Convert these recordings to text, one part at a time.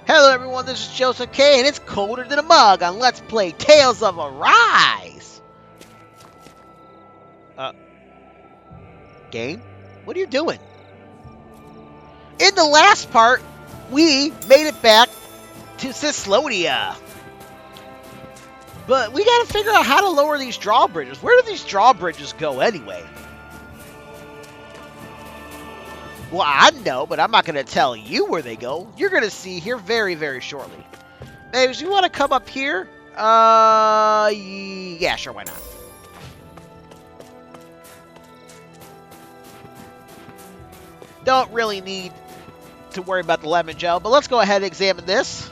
Hello everyone, this is Joseph K, and it's colder than a mug on Let's Play Tales of Arise! Game? What are you doing? In the last part, we made it back to Cyslodia. But we gotta figure out how to lower these drawbridges. Where do these drawbridges go anyway? Well, I know, but I'm not going to tell you where they go. You're going to see here very, very shortly. Maybe you want to come up here? Yeah, sure, why not? Don't really need to worry about the lemon gel, but let's go ahead and examine this.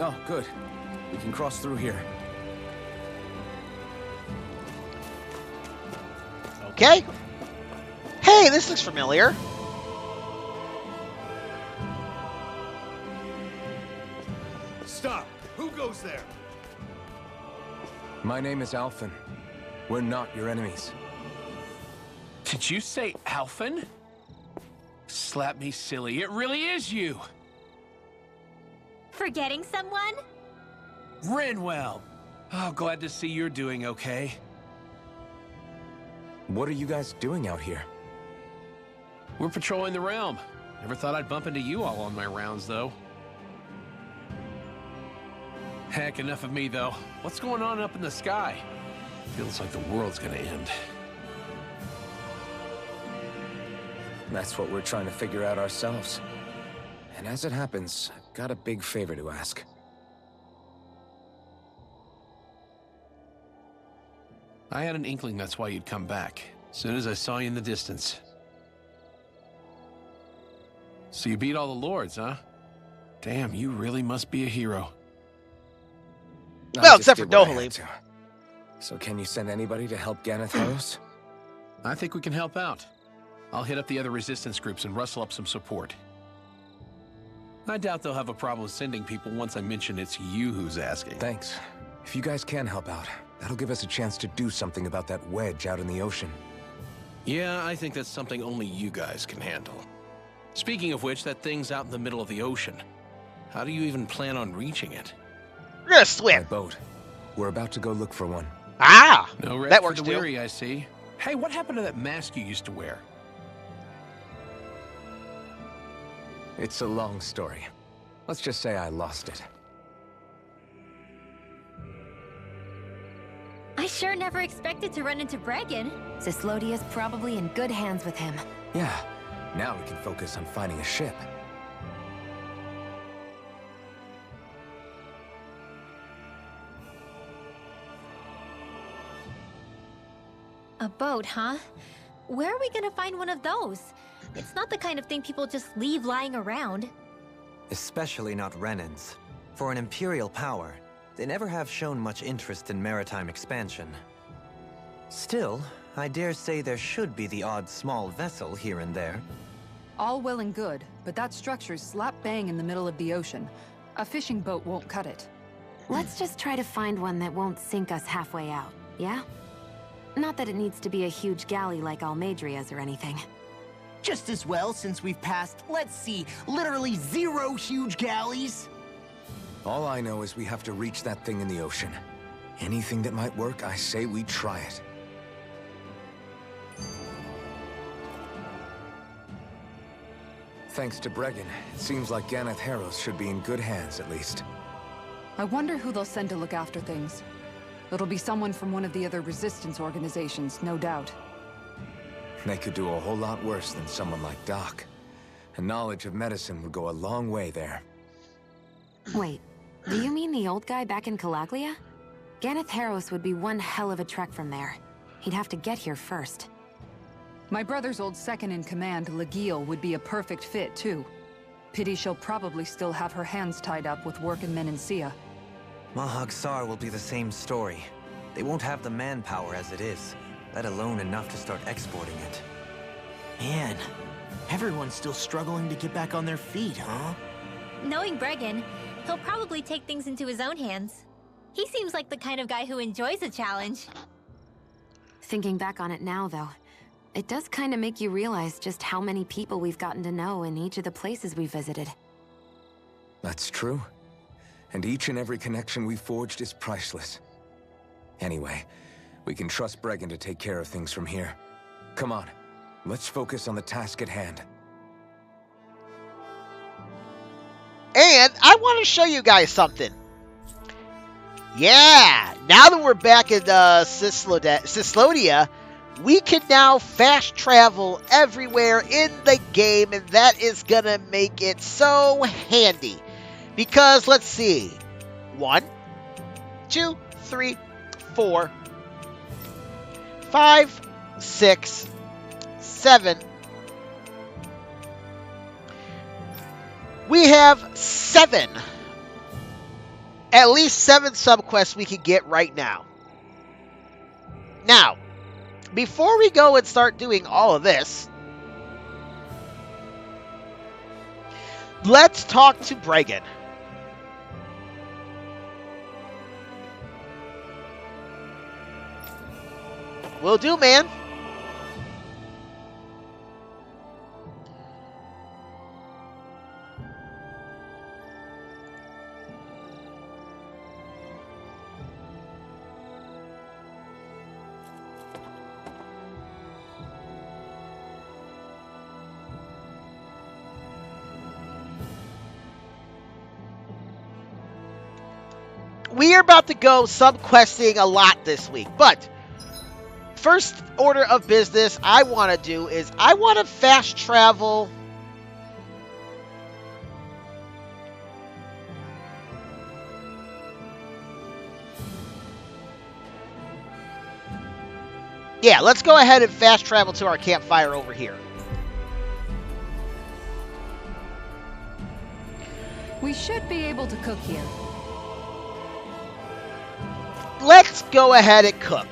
Oh, good. We can cross through here. Okay. Hey, this looks familiar. Stop! Who goes there? My name is Alphen. We're not your enemies. Did you say Alphen? Slap me silly, it really is you! Forgetting someone? Renwell! Oh, glad to see you're doing okay. What are you guys doing out here? We're patrolling the realm. Never thought I'd bump into you all on my rounds, though. Heck, enough of me, though. What's going on up in the sky? Feels like the world's gonna end. That's what we're trying to figure out ourselves. And as it happens, I've got a big favor to ask. I had an inkling that's why you'd come back. As soon as I saw you in the distance. So you beat all the lords, huh? Damn, you really must be a hero. Well, I just except for did what I Dohalim. had to. So can you send anybody to help Ganath Haros? I think we can help out. I'll hit up the other resistance groups and rustle up some support. I doubt they'll have a problem sending people once I mention it's you who's asking. Thanks. If you guys can help out, that'll give us a chance to do something about that wedge out in the ocean. Yeah, I think that's something only you guys can handle. Speaking of which, that thing's out in the middle of the ocean. How do you even plan on reaching it? We're going to My swim. boat. We're about to go look for one. Ah! No rest That for works the too. weary, I see. Hey, what happened to that mask you used to wear? It's a long story. Let's just say I lost it. I sure never expected to run into Bregan. Cyslodia's probably in good hands with him. Yeah. Now we can focus on finding a ship. A boat, huh? Where are we gonna find one of those? It's not the kind of thing people just leave lying around. Especially not Renans. For an imperial power, they never have shown much interest in maritime expansion. Still, I dare say there should be the odd small vessel here and there. All well and good, but that structure's slap bang in the middle of the ocean. A fishing boat won't cut it. Let's just try to find one that won't sink us halfway out, yeah? Not that it needs to be a huge galley like Almadria's or anything. Just as well, since we've passed, let's see, literally 0 huge galleys. All I know is we have to reach that thing in the ocean. Anything that might work, I say we try it. Thanks to Bregan, it seems like Ganath Haros should be in good hands, at least. I wonder who they'll send to look after things. It'll be someone from one of the other resistance organizations, no doubt. They could do a whole lot worse than someone like Doc. A knowledge of medicine would go a long way there. Wait, do you mean the old guy back in Calaglia? Ganath Haros would be one hell of a trek from there. He'd have to get here first. My brother's old second-in-command, Legil, would be a perfect fit, too. Pity she'll probably still have her hands tied up with work in Menancia. Mahag Sar will be the same story. They won't have the manpower as it is. let alone enough to start exporting it. Man, everyone's still struggling to get back on their feet, huh? Knowing Bregan, he'll probably take things into his own hands. He seems like the kind of guy who enjoys a challenge. Thinking back on it now, though, it does kind of make you realize just how many people we've gotten to know in each of the places we visited. That's true. And each and every connection we forged is priceless. Anyway, we can trust Bregan to take care of things from here. Come on, let's focus on the task at hand. And I want to show you guys something. Yeah, now that we're back in Cyslodia, we can now fast travel everywhere in the game, and that is going to make it so handy. Because, let's see, 1, 2, 3, 4, 5, 6, 7. We have 7. At least 7 subquests we can get right now. Now, before we go and start doing all of this, let's talk to Bregan. Will do, man. We are about to go subquesting a lot this week, but first order of business I want to do is I want to fast travel Yeah, let's go ahead and fast travel to our campfire over here. We should be able to cook here. Let's go ahead and cook.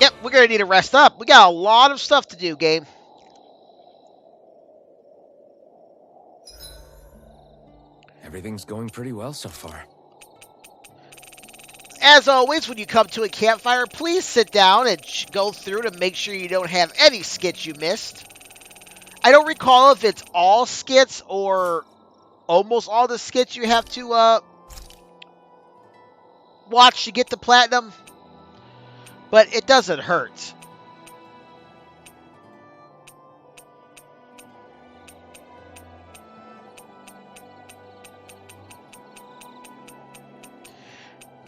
Yep, we're going to need to rest up. We got a lot of stuff to do, game. Everything's going pretty well so far. As always, when you come to a campfire, please sit down and go through to make sure you don't have any skits you missed. I don't recall if it's all skits or almost all the skits you have to watch to get the platinum, but it doesn't hurt.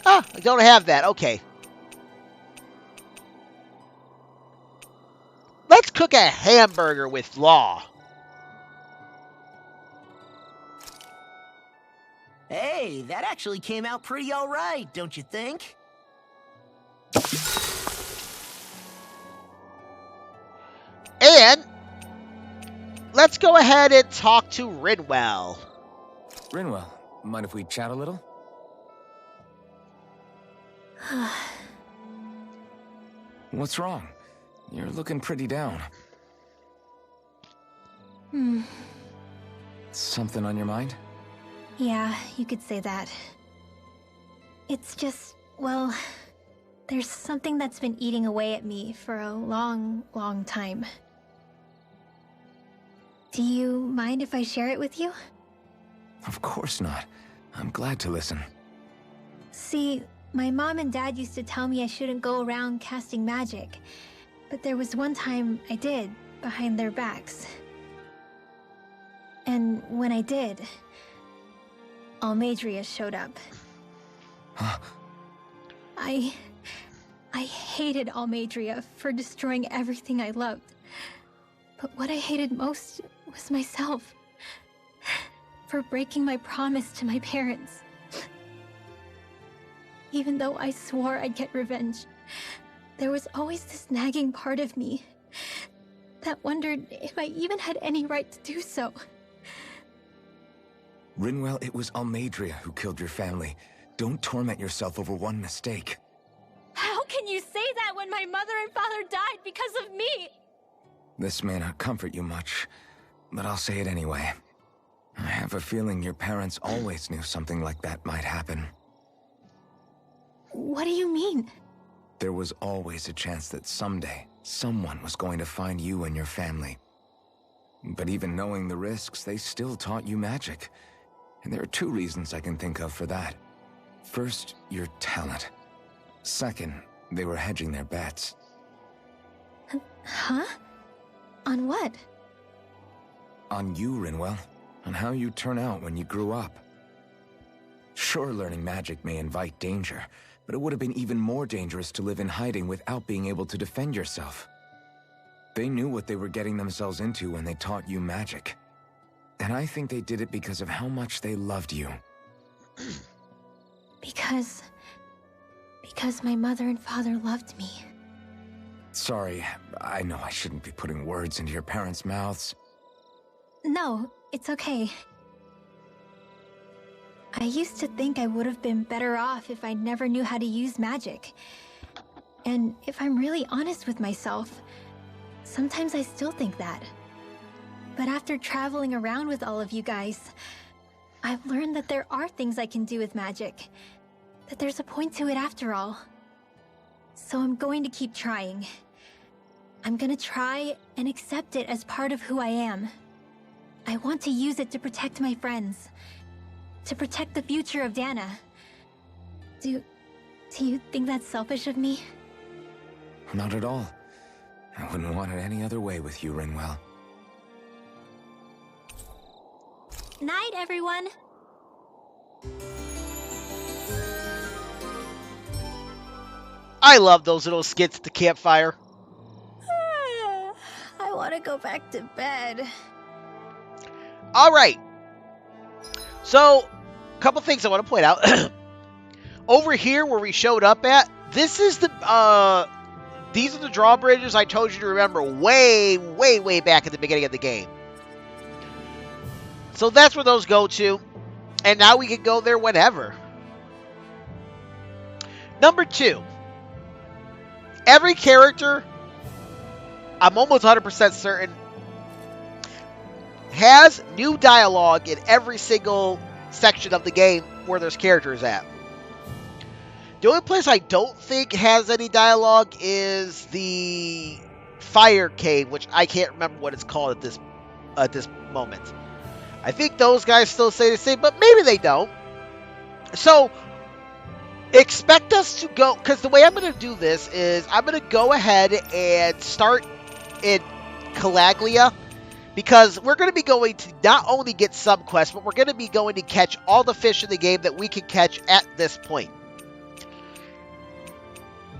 Ah, I don't have that. Okay. Let's cook a hamburger with Law. Hey, that actually came out pretty all right, don't you think? And let's go ahead and talk to Rinwell. Rinwell, mind if we chat a little? What's wrong? You're looking pretty down. Something on your mind? Yeah, you could say that. It's just, well, there's something that's been eating away at me for a long, long time. Do you mind if I share it with you? Of course not. I'm glad to listen. See, my mom and dad used to tell me I shouldn't go around casting magic. But there was one time I did, behind their backs. And when I did, Almadria showed up. Huh? I hated Almadria for destroying everything I loved. But what I hated most was myself. For breaking my promise to my parents. Even though I swore I'd get revenge, there was always this nagging part of me that wondered if I even had any right to do so. Rinwell, it was Almadria who killed your family. Don't torment yourself over one mistake. that when my mother and father died because of me. This may not comfort you much, but I'll say it anyway. I have a feeling your parents always knew something like that might happen. What do you mean? There was always a chance that someday, someone was going to find you and your family. But even knowing the risks, they still taught you magic. And there are two reasons I can think of for that. First, your talent. Second, they were hedging their bets. Huh? On what? On you, Rinwell. On how you turn out when you grew up. Sure, learning magic may invite danger, but it would have been even more dangerous to live in hiding without being able to defend yourself. They knew what they were getting themselves into when they taught you magic. And I think they did it because of how much they loved you. Because my mother and father loved me. Sorry, I know I shouldn't be putting words into your parents' mouths. No, it's okay. I used to think I would have been better off if I never knew how to use magic. And if I'm really honest with myself, sometimes I still think that. But after traveling around with all of you guys, I've learned that there are things I can do with magic. That there's a point to it after all. So I'm going to keep trying. I'm gonna try and accept it as part of who I am. I want to use it to protect my friends. To protect the future of Dana. Do you think that's selfish of me? Not at all. I wouldn't want it any other way with you, Rinwell. Night, everyone! I love those little skits at the campfire. I want to go back to bed. Alright. So, a couple things I want to point out. Over here where we showed up at, this is the, these are the drawbridges I told you to remember way, way, way back at the beginning of the game. So that's where those go to. And now we can go there whenever. Number 2. Every character, I'm almost 100% certain, has new dialogue in every single section of the game where there's characters at. The only place I don't think has any dialogue is the fire cave, which I can't remember what it's called at this moment. I think those guys still say the same, but maybe they don't. So, expect us to go, because the way I'm going to do this is I'm going to go ahead and start in Calaglia, because we're going to be going to not only get some quests, but we're going to be going to catch all the fish in the game that we can catch at this point.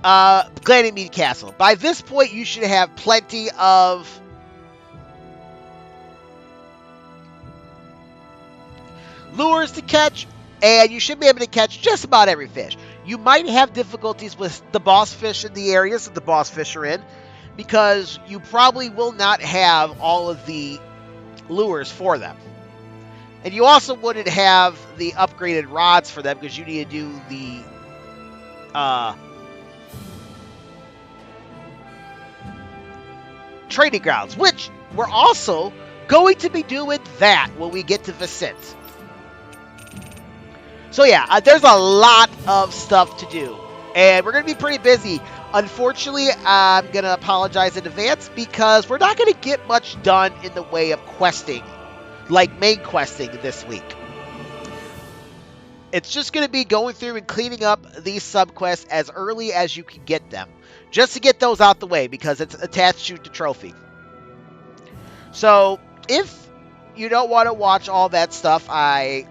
Ganymede Castle. By this point, you should have plenty of lures to catch, and you should be able to catch just about every fish. You might have difficulties with the boss fish in the areas that the boss fish are in, because you probably will not have all of the lures for them. And you also wouldn't have the upgraded rods for them, because you need to do the training grounds, which we're also going to be doing that when we get to Vicent. So yeah, there's a lot of stuff to do, and we're going to be pretty busy. Unfortunately, I'm going to apologize in advance, because we're not going to get much done in the way of questing, like main questing this week. It's just going to be going through and cleaning up these subquests as early as you can get them, just to get those out the way, because it's attached to the trophy. So, if you don't want to watch all that stuff, I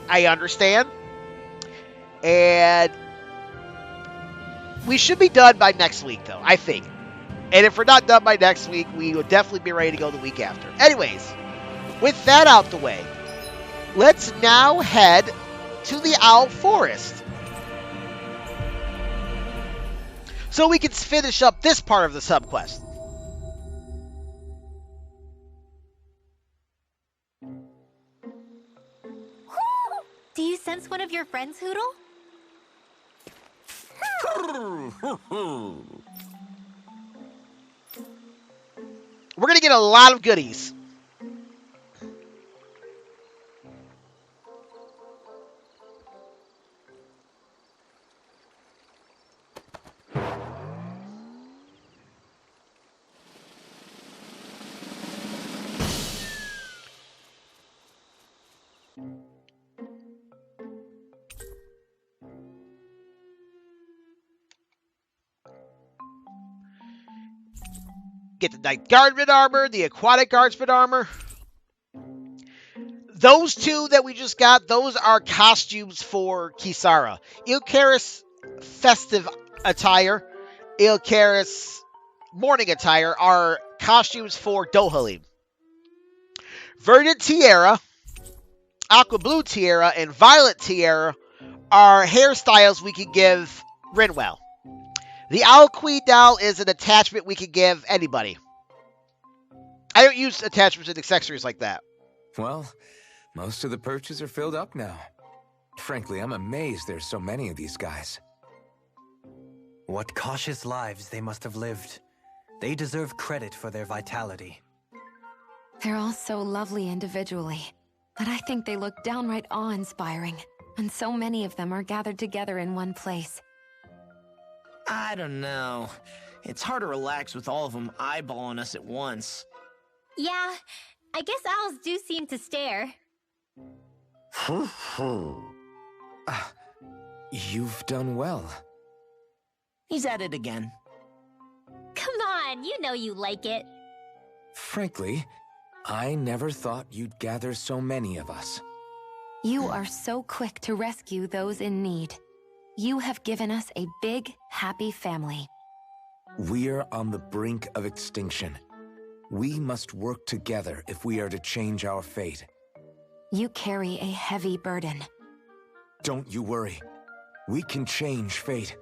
understand. And we should be done by next week, though, I think. And if we're not done by next week, we will definitely be ready to go the week after. Anyways, with that out the way, let's now head to the Owl Forest, so we can finish up this part of the subquest. Do you sense one of your friends, Hoodle? We're gonna get a lot of goodies. Get the Night Guardsman armor, the Aquatic Guardsman armor. Those two that we just got, those are costumes for Kisara. Ilkaris festive attire, Ilkaris morning attire are costumes for Dohalim. Verdant Tiara, Aqua Blue Tiara, and Violet Tiara are hairstyles we can give Rinwell. The Owl Queen doll is an attachment we can give anybody. I don't use attachments and accessories like that. Well, most of the perches are filled up now. Frankly, I'm amazed there's so many of these guys. What cautious lives they must have lived. They deserve credit for their vitality. They're all so lovely individually, but I think they look downright awe-inspiring, and so many of them are gathered together in one place. I don't know. It's hard to relax with all of them eyeballing us at once. Yeah, I guess owls do seem to stare. You've done well. He's at it again. Come on, you know you like it. Frankly, I never thought you'd gather so many of us. You are so quick to rescue those in need. You have given us a big, happy family. We're on the brink of extinction. We must work together if we are to change our fate. You carry a heavy burden. Don't you worry. We can change fate.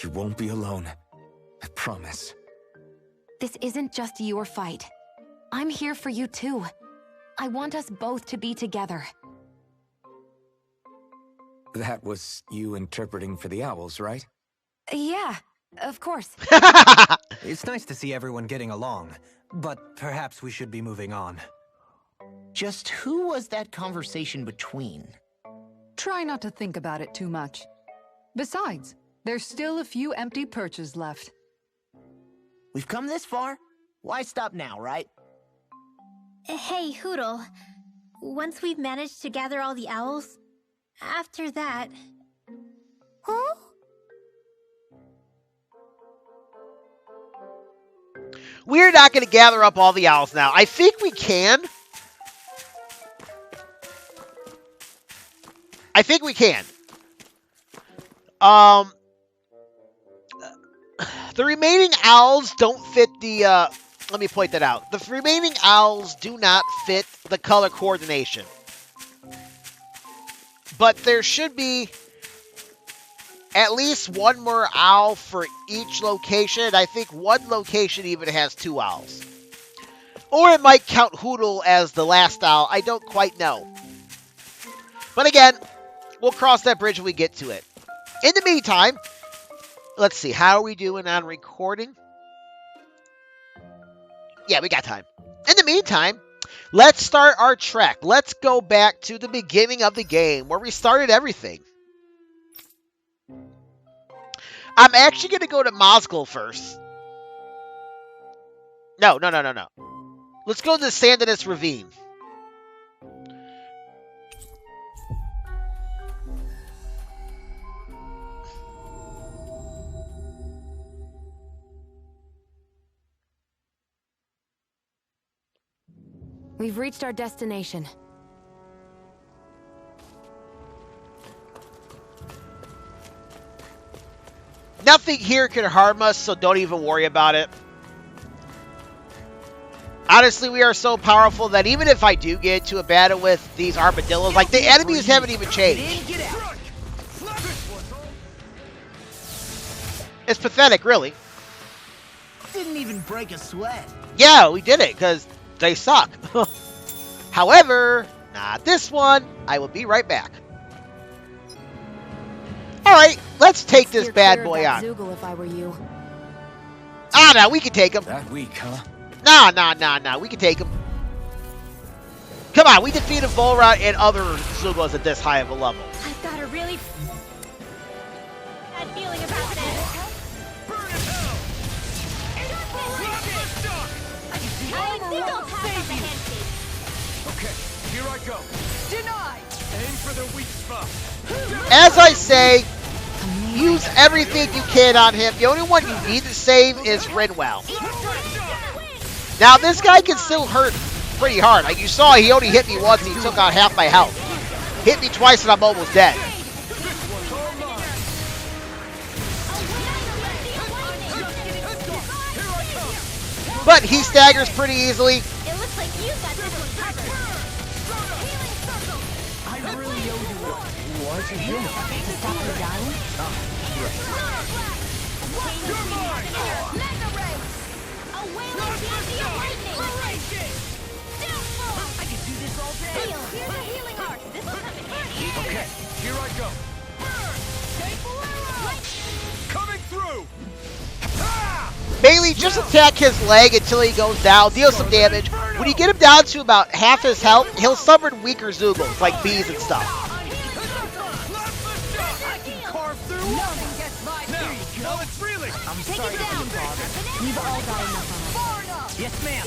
You won't be alone. I promise. This isn't just your fight. I'm here for you too. I want us both to be together. That was you interpreting for the owls, right? Yeah, of course. It's nice to see everyone getting along, but perhaps we should be moving on. Just who was that conversation between? Try not to think about it too much. Besides, there's still a few empty perches left. We've come this far. Why stop now, right? Hey, Hootle. Once we've managed to gather all the owls, after that... Huh? We're not going to gather up all the owls now. I think we can. The remaining owls don't fit the, let me point that out. The remaining owls do not fit the color coordination. But there should be at least one more owl for each location. I think one location even has 2 owls. Or it might count Hootle as the last owl. I don't quite know. But again, we'll cross that bridge when we get to it. In the meantime, let's see. How are we doing on recording? Yeah, we got time. In the meantime, let's start our trek. Let's go back to the beginning of the game where we started everything. I'm actually going to go to Mosgul first. No. Let's go to the Sandinus Ravine. We've reached our destination. Nothing here can harm us, so don't even worry about it. Honestly, we are so powerful that even if I do get into a battle with these armadillos, like, the enemies haven't even changed. It's pathetic, really. Didn't even break a sweat. Yeah, we did it, because they suck. However, not this one. I will be right back. Alright, Let's take this Steer bad clear of boy that on. Zeugle if I were you. Ah, no, we can take him. That weak, huh? Nah. We can take him. Come on, we defeated Volra and other Zeugles at this high of a level. I've got a really bad feeling about this. Burn in hell! I think I'll pass on the handshake. Okay, here I go. Denied! Aim for the weak spot. As I say, use everything you can on him. The only one you need to save is Rinwell. Now, this guy can still hurt pretty hard. Like you saw, he only hit me once and he took out half my health. Hit me twice and I'm almost dead. But he staggers pretty easily. It looks like you got this one covered. Healing circle. I really owe you one. Why'd you heal me? To stop her dying? Mega ray. A wailing champion lightning. I could do this all day. Heal. Here's a healing arc. This will come in handy. Okay, here I go. Coming through! Mainly just attack his leg until he goes down, deal some damage. When you get him down to about half his health, he'll summon weaker Zeugles, like bees and stuff. I can carve through. Nothing gets by Now, me. now it's reeling. I'm Take sorry it to down. be bothered. We've all got enough on us. Far enough! Yes, ma'am.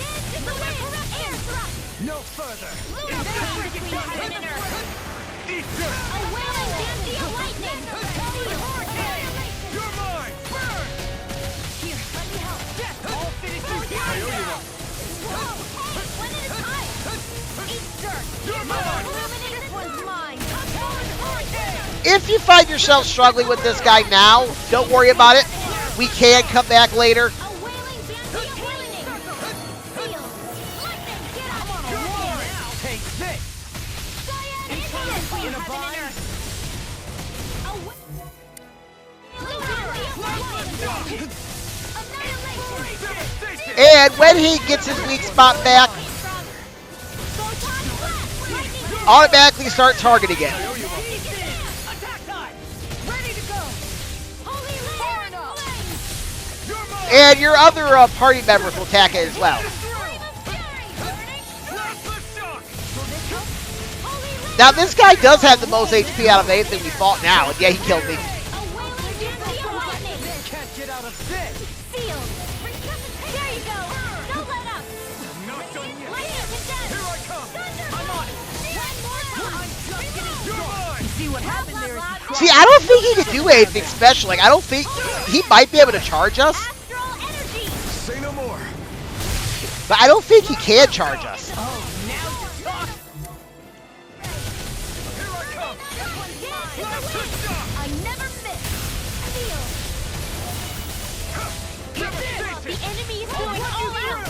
Air thrust. No further. Lunar pain between heaven and earth. Eat dirt. A wailing champion lightning. You're mine. Burn. Here, let me help. I'll finish you. I owe you one. Whoa, hey, one at a time. Eat dirt. You're mine. This one's mine. If you find yourself struggling with this guy now, don't worry about it. We can come back later. A wailing champion lightning. Seal. Lightning, get up. Take this. In a bind. And when he gets his weak spot back, automatically start targeting it. Attack time! Ready to go! Far enough! And your other party members will attack it as well. Now this guy does have the most HP out of anything we fought now, and yeah, he killed me. Can't get out of this. There you go. Don't let up. Not done yet. Lightning condensed. Here I come. I'm on it. One more time. You're mine. See what happened there? See, I don't think he can do anything special. Like, I don't think he might be able to charge us, Astral energy. Say no more. but I don't think he can charge us. Oh, now you're talking. Here I come. I never miss. Feel. The enemy is going all out.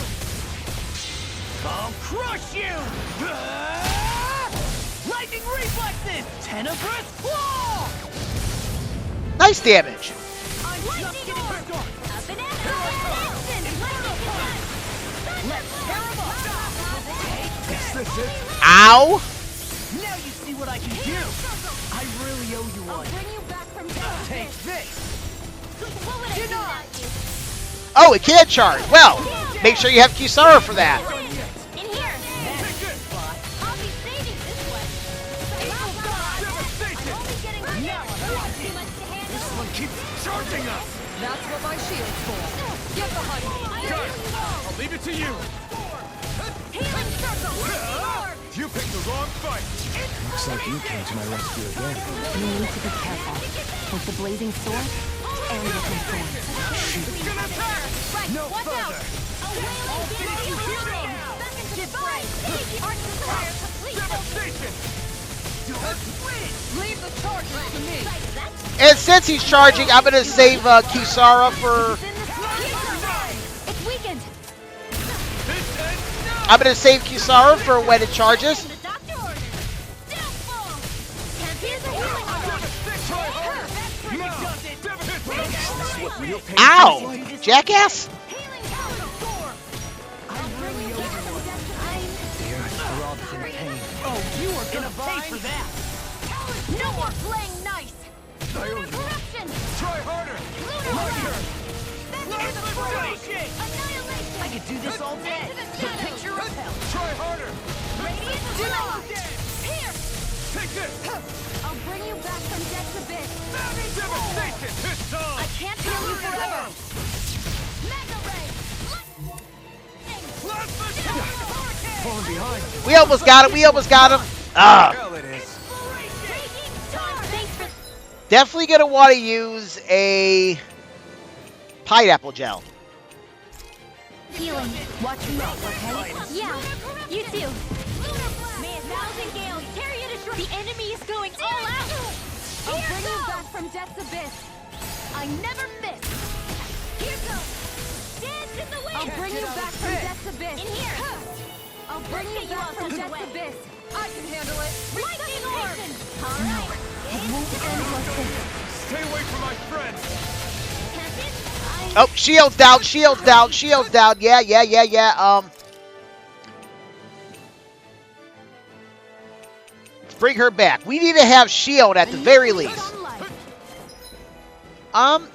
I'll crush you! Lightning reflexes! Tenebrous claw! Nice damage. I'm just getting started. A banana. Instant lightning condensed. Let's tear him up! Is this it? Ow. Now you see what I can do! I really owe you one. Bring you back from death. Take this! What would I do without you? Oh, it can charge. Well, make sure you have Kisara for that. In here. I'll be saving this one. I'm only getting one now. Too much to handle. This one keeps charging us. That's what my shield's for. Get behind me! Got it. I'll leave it to you. Healing circle. Orb. You picked the wrong fight. Looks like you came to my rescue again. You need to be careful. With the blazing sword and with my sword. Right, No watch out. further. A wailing champion lightning. Back into the fray. Arc desire complete. Devastation. Leave the charges to me! And since he's charging, I'm gonna save Kisara for. It's weakened. This ends now. I'm gonna save Kisara for when it charges. The doctor orders. Downfall. Champions are healing on us. Ow! Jackass! Healing power. I'll bring you back from death. The earth throbs in pain. Oh, you are gonna pay for that! No more playing nice. I owe you. Corruption. Try harder! I could do this all day. The picture of hell. Try harder! Take this! I'll bring you back from death's abyss. Devastation! This time! I can't heal you forever. Falling behind. We almost got him. We almost got him. Ah. Hell it is. Definitely going to want to use a pineapple gel. Healing. Watch me out, okay? Yeah, you too. The enemy is going all out. I'll bring you back from death's abyss. I never miss. Here goes. Dance in the wind. I'll bring you back from death's abyss. In here. I'll bring you back from death's abyss. I can handle it. Lightning orb. All right. It won't end like this. Stay away from my friend. Oh, shield's down. Shield's down. Shield's down. Yeah. Bring her back. We need to have Shionne at the very least. I'm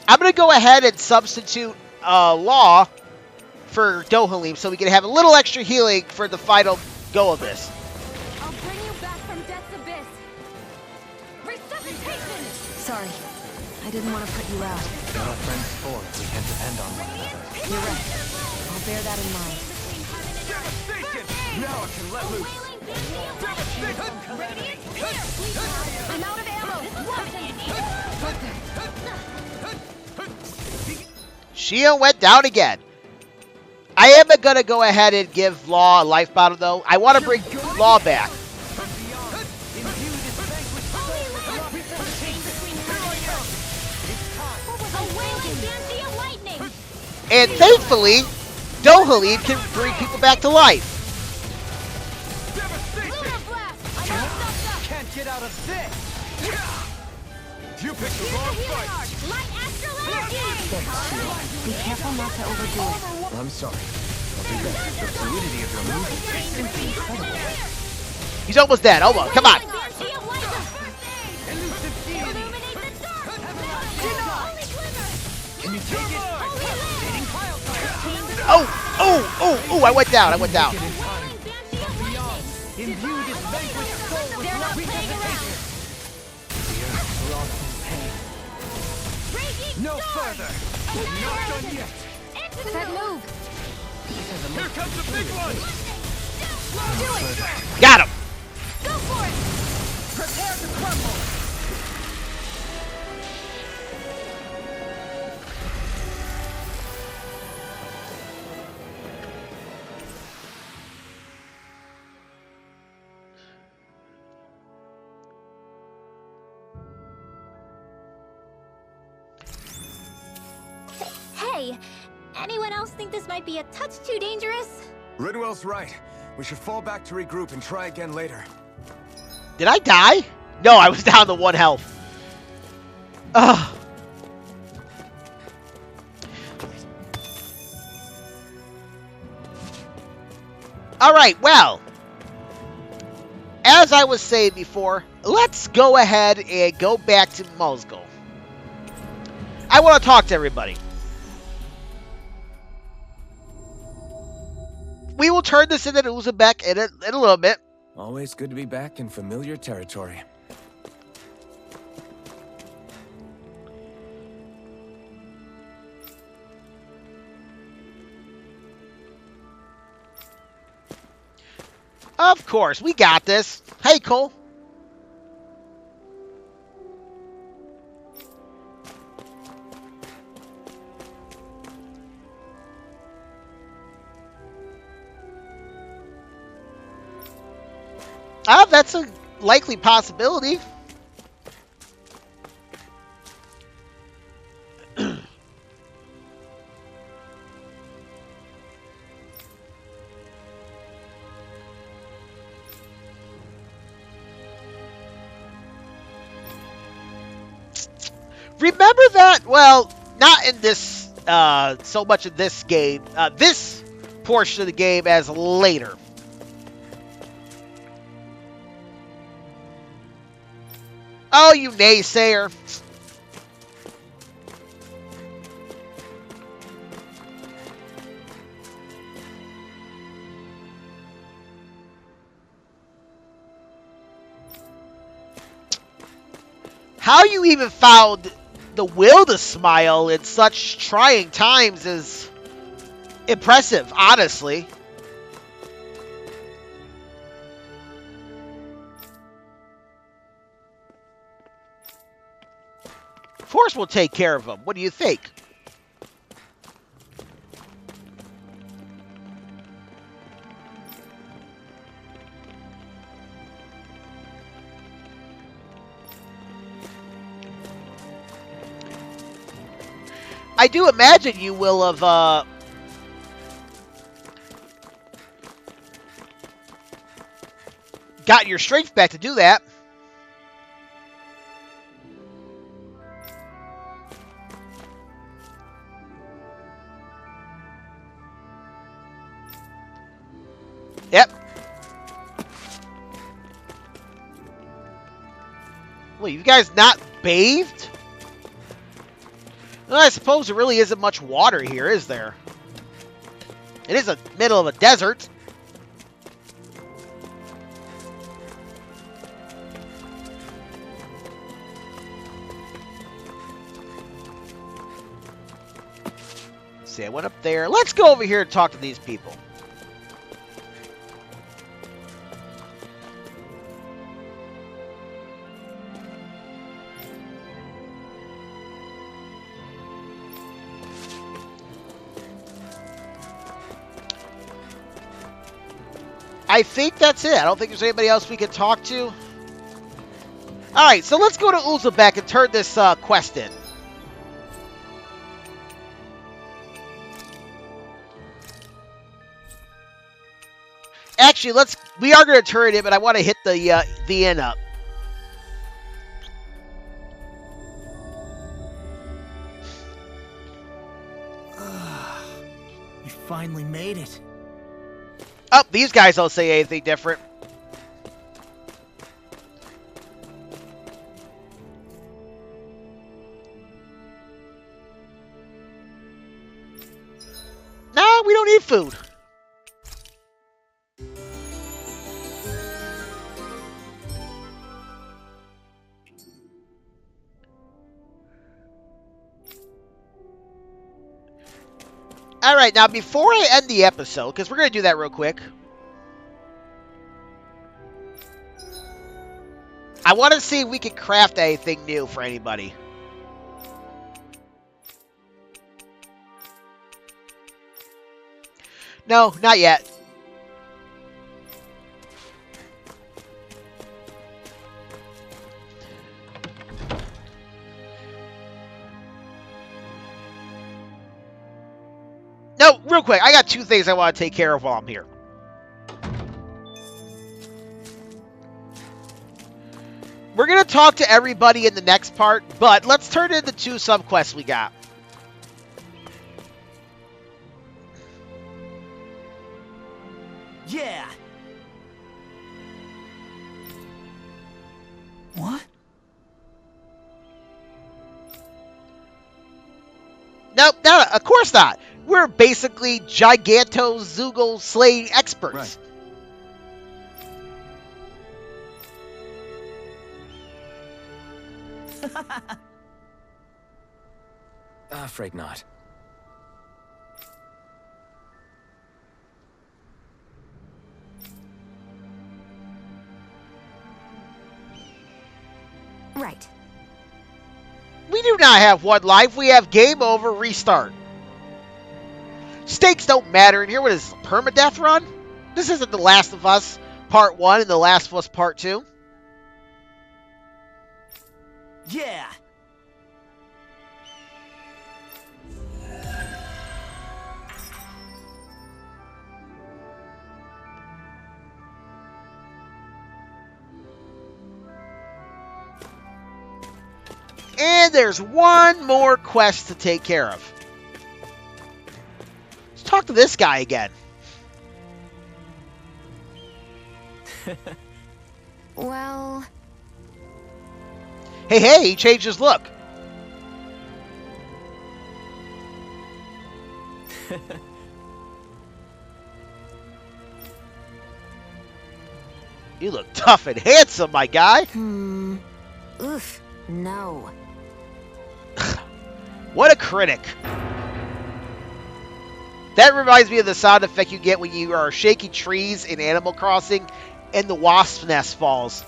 going to go ahead and substitute Law for Dohalim so we can have a little extra healing for the final go of this. I'll bring you back from death's abyss. Resuscitation! Sorry, I didn't want to put you out. We're a friends for if we can depend on one another. You're right. I'll bear that in mind. Devastation! Now I can let loose. Devastation! I'm out of ammo! Shionne went down again. I am going to go ahead and give Law a life bottle, though. I want to bring Law back. And thankfully, Dohalim can bring people back to life. Can't get out of this! You picked the wrong fight! Be careful not to overdo it. I'm sorry. I'll do better. The fluidity of your movement is simply incredible. He's almost dead. Almost. Come on. Can you take it? Oh, I went down. Imbued is vanquished soul with resuscitation. No further! Not done yet! That move! Here comes the big one! Do it! Got him. Go for it! Prepare to crumble! Hey, anyone else think this might be a touch too dangerous? Ridwell's right. We should fall back to regroup and try again later. Did I die? No, I was down to 1 health. Ugh. All right, well, as I was saying before, let's go ahead and go back to Mosgul. I want to talk to everybody. We will turn this into Ulzebek in a little bit. Always good to be back in familiar territory. Of course, we got this. Hey, Cole. That's a likely possibility. Remember that? Well, not in this, so much of this game, this portion of the game as later. Oh, you naysayer. How you even found the will to smile in such trying times is impressive, honestly. Force will take care of them. What do you think? I do imagine you will have gotten your strength back to do that. Yep. Well, you guys not bathed? Well, I suppose there really isn't much water here, is there? It is the middle of a desert. See, I went up there. Let's go over here and talk to these people. I think that's it. I don't think there's anybody else we can talk to. Alright, so let's go to Ulzebek and turn this quest in. Actually, we are going to turn it in, but I want to hit the inn up. We finally made it. Oh, these guys don't say anything different. Nah, we don't need food. Alright, now before I end the episode, because we're going to do that real quick, I want to see if we can craft anything new for anybody. No, not yet. No, real quick, I got two things I want to take care of while I'm here. We're going to talk to everybody in the next part, but let's turn in the two sub-quests we got. Yeah. What? Nope, no, of course not. We're basically giganto zeugle slaying experts. Right. Afraid not. Right. We do not have one life. We have game over, restart. Stakes don't matter in here. What is this, a permadeath run? This isn't The Last of Us Part 1 and The Last of Us Part 2. Yeah. And there's one more quest to take care of. Let's talk to this guy again. Well... Hey, he changed his look. You look tough and handsome, my guy. Oof. No. What a critic. That reminds me of the sound effect you get when you are shaking trees in Animal Crossing and the wasp nest falls.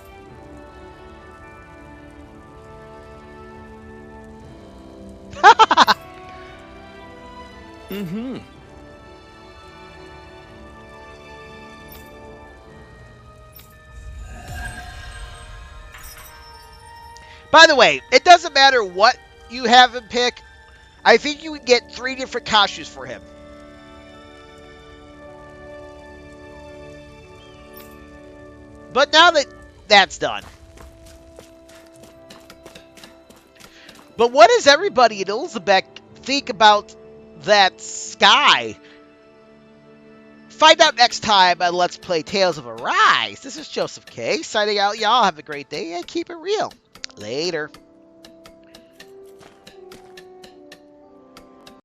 Mm-hmm. By the way, it doesn't matter what you have him pick. I think you would get 3 different costumes for him. But now that that's done. But what does everybody in Ulzebek think about that sky? Find out next time on Let's Play Tales of Arise. This is Joseph K. signing out. Y'all have a great day and keep it real. Later.